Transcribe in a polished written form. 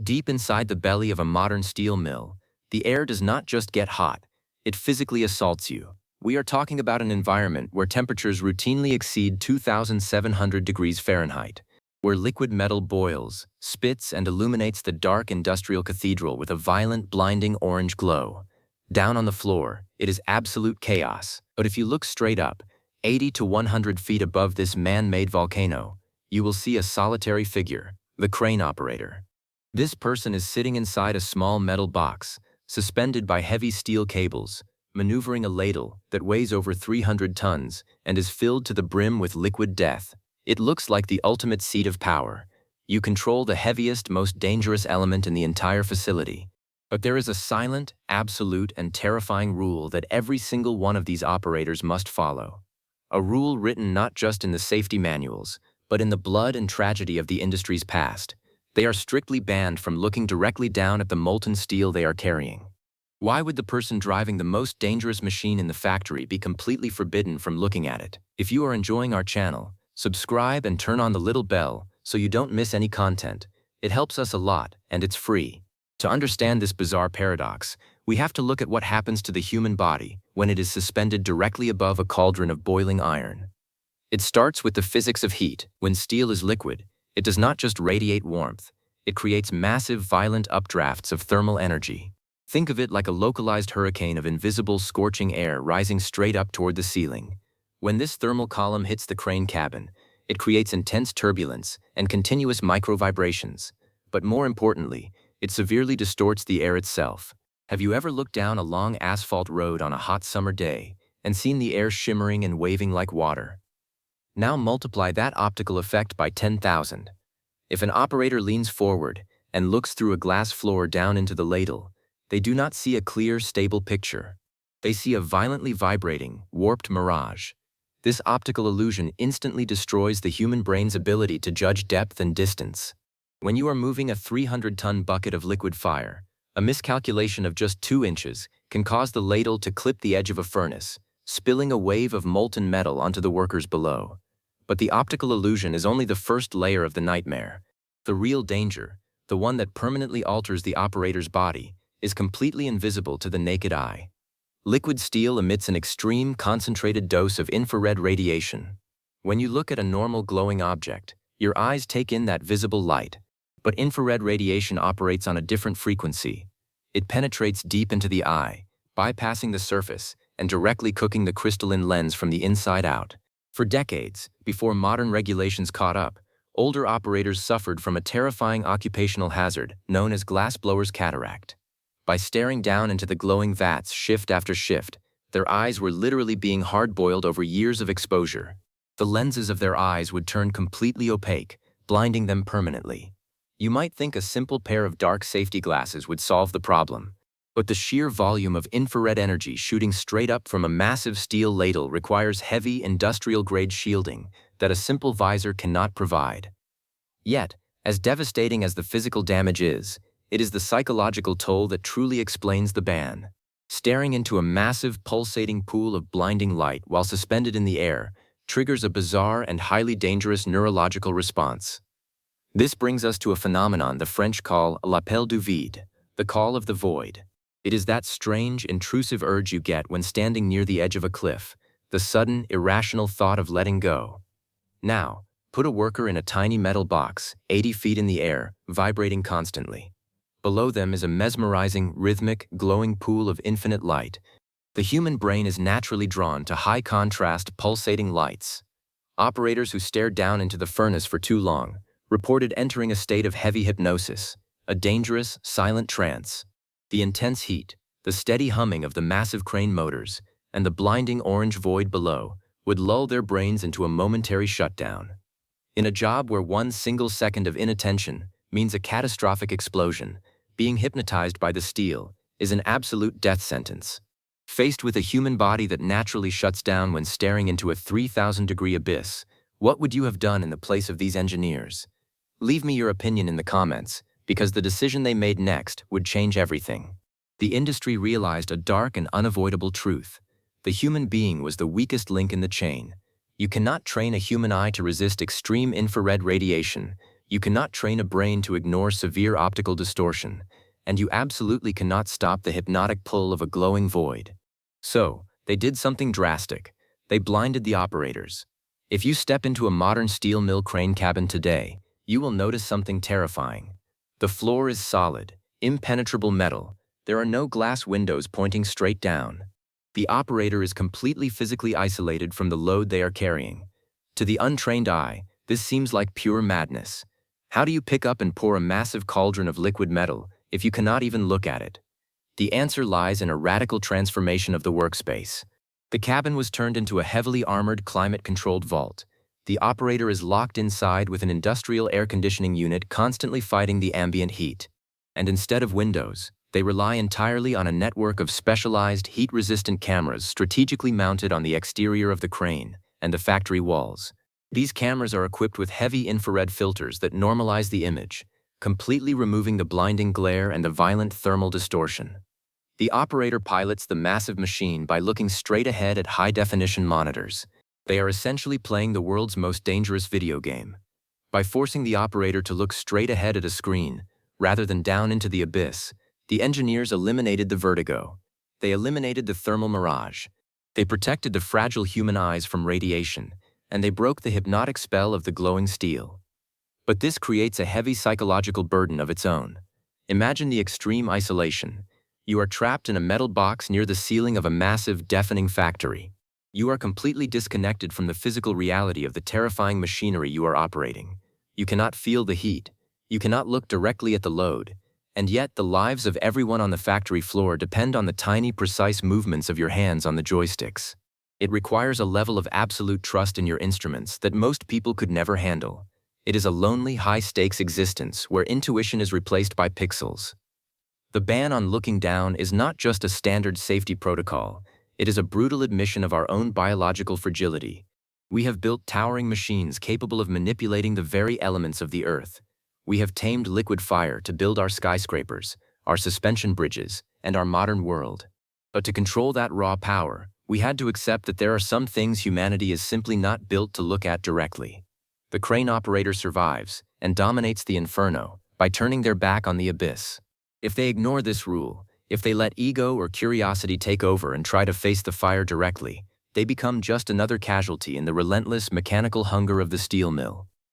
Deep inside the belly of a modern steel mill, the air does not just get hot, it physically assaults you. We are talking about an environment where temperatures routinely exceed 2,700 degrees Fahrenheit, where liquid metal boils, spits, and illuminates the dark industrial cathedral with a violent, blinding orange glow. Down on the floor, it is absolute chaos. But if you look straight up, 80 to 100 feet above this man-made volcano, you will see a solitary figure, the crane operator. This person is sitting inside a small metal box, suspended by heavy steel cables, maneuvering a ladle that weighs over 300 tons and is filled to the brim with liquid death. It looks like the ultimate seat of power. You control the heaviest, most dangerous element in the entire facility. But there is a silent, absolute, and terrifying rule that every single one of these operators must follow. A rule written not just in the safety manuals, but in the blood and tragedy of the industry's past. They are strictly banned from looking directly down at the molten steel they are carrying. Why would the person driving the most dangerous machine in the factory be completely forbidden from looking at it? If you are enjoying our channel, subscribe and turn on the little bell so you don't miss any content. It helps us a lot, and it's free. To understand this bizarre paradox, we have to look at what happens to the human body when it is suspended directly above a cauldron of boiling iron. It starts with the physics of heat. When steel is liquid, it does not just radiate warmth, it creates massive, violent updrafts of thermal energy. Think of it like a localized hurricane of invisible, scorching air rising straight up toward the ceiling. When this thermal column hits the crane cabin, it creates intense turbulence and continuous micro-vibrations. But more importantly, it severely distorts the air itself. Have you ever looked down a long asphalt road on a hot summer day and seen the air shimmering and waving like water? Now multiply that optical effect by 10,000. If an operator leans forward and looks through a glass floor down into the ladle, they do not see a clear, stable picture. They see a violently vibrating, warped mirage. This optical illusion instantly destroys the human brain's ability to judge depth and distance. When you are moving a 300-ton bucket of liquid fire, a miscalculation of just 2 inches can cause the ladle to clip the edge of a furnace, spilling a wave of molten metal onto the workers below. But the optical illusion is only the first layer of the nightmare. The real danger, the one that permanently alters the operator's body, is completely invisible to the naked eye. Liquid steel emits an extreme, concentrated dose of infrared radiation. When you look at a normal glowing object, your eyes take in that visible light. But infrared radiation operates on a different frequency. It penetrates deep into the eye, bypassing the surface and directly cooking the crystalline lens from the inside out. For decades, before modern regulations caught up, older operators suffered from a terrifying occupational hazard known as glassblower's cataract. By staring down into the glowing vats shift after shift, their eyes were literally being hard-boiled over years of exposure. The lenses of their eyes would turn completely opaque, blinding them permanently. You might think a simple pair of dark safety glasses would solve the problem, but the sheer volume of infrared energy shooting straight up from a massive steel ladle requires heavy industrial-grade shielding that a simple visor cannot provide. Yet, as devastating as the physical damage is, it is the psychological toll that truly explains the ban. Staring into a massive, pulsating pool of blinding light while suspended in the air triggers a bizarre and highly dangerous neurological response. This brings us to a phenomenon the French call l'appel du vide, the call of the void. It is that strange, intrusive urge you get when standing near the edge of a cliff, the sudden, irrational thought of letting go. Now, put a worker in a tiny metal box, 80 feet in the air, vibrating constantly. Below them is a mesmerizing, rhythmic, glowing pool of infinite light. The human brain is naturally drawn to high-contrast, pulsating lights. Operators who stared down into the furnace for too long reported entering a state of heavy hypnosis, a dangerous, silent trance. The intense heat, the steady humming of the massive crane motors, and the blinding orange void below would lull their brains into a momentary shutdown. In a job where one single second of inattention means a catastrophic explosion, being hypnotized by the steel is an absolute death sentence. Faced with a human body that naturally shuts down when staring into a 3,000-degree abyss, what would you have done in the place of these engineers? Leave me your opinion in the comments, because the decision they made next would change everything. The industry realized a dark and unavoidable truth. The human being was the weakest link in the chain. You cannot train a human eye to resist extreme infrared radiation. You cannot train a brain to ignore severe optical distortion, and you absolutely cannot stop the hypnotic pull of a glowing void. So, they did something drastic. They blinded the operators. If you step into a modern steel mill crane cabin today, you will notice something terrifying. The floor is solid, impenetrable metal. There are no glass windows pointing straight down. The operator is completely physically isolated from the load they are carrying. To the untrained eye, this seems like pure madness. How do you pick up and pour a massive cauldron of liquid metal if you cannot even look at it? The answer lies in a radical transformation of the workspace. The cabin was turned into a heavily armored, climate-controlled vault. The operator is locked inside with an industrial air conditioning unit constantly fighting the ambient heat. And instead of windows, they rely entirely on a network of specialized, heat-resistant cameras strategically mounted on the exterior of the crane and the factory walls. These cameras are equipped with heavy infrared filters that normalize the image, completely removing the blinding glare and the violent thermal distortion. The operator pilots the massive machine by looking straight ahead at high-definition monitors. They are essentially playing the world's most dangerous video game. By forcing the operator to look straight ahead at a screen, rather than down into the abyss, the engineers eliminated the vertigo. They eliminated the thermal mirage. They protected the fragile human eyes from radiation, and they broke the hypnotic spell of the glowing steel. But this creates a heavy psychological burden of its own. Imagine the extreme isolation. You are trapped in a metal box near the ceiling of a massive, deafening factory. You are completely disconnected from the physical reality of the terrifying machinery you are operating. You cannot feel the heat. You cannot look directly at the load. And yet, the lives of everyone on the factory floor depend on the tiny, precise movements of your hands on the joysticks. It requires a level of absolute trust in your instruments that most people could never handle. It is a lonely, high-stakes existence where intuition is replaced by pixels. The ban on looking down is not just a standard safety protocol. It is a brutal admission of our own biological fragility. We have built towering machines capable of manipulating the very elements of the earth. We have tamed liquid fire to build our skyscrapers, our suspension bridges, and our modern world. But to control that raw power, we had to accept that there are some things humanity is simply not built to look at directly. The crane operator survives and dominates the inferno by turning their back on the abyss. If they ignore this rule, if they let ego or curiosity take over and try to face the fire directly, they become just another casualty in the relentless mechanical hunger of the steel mill.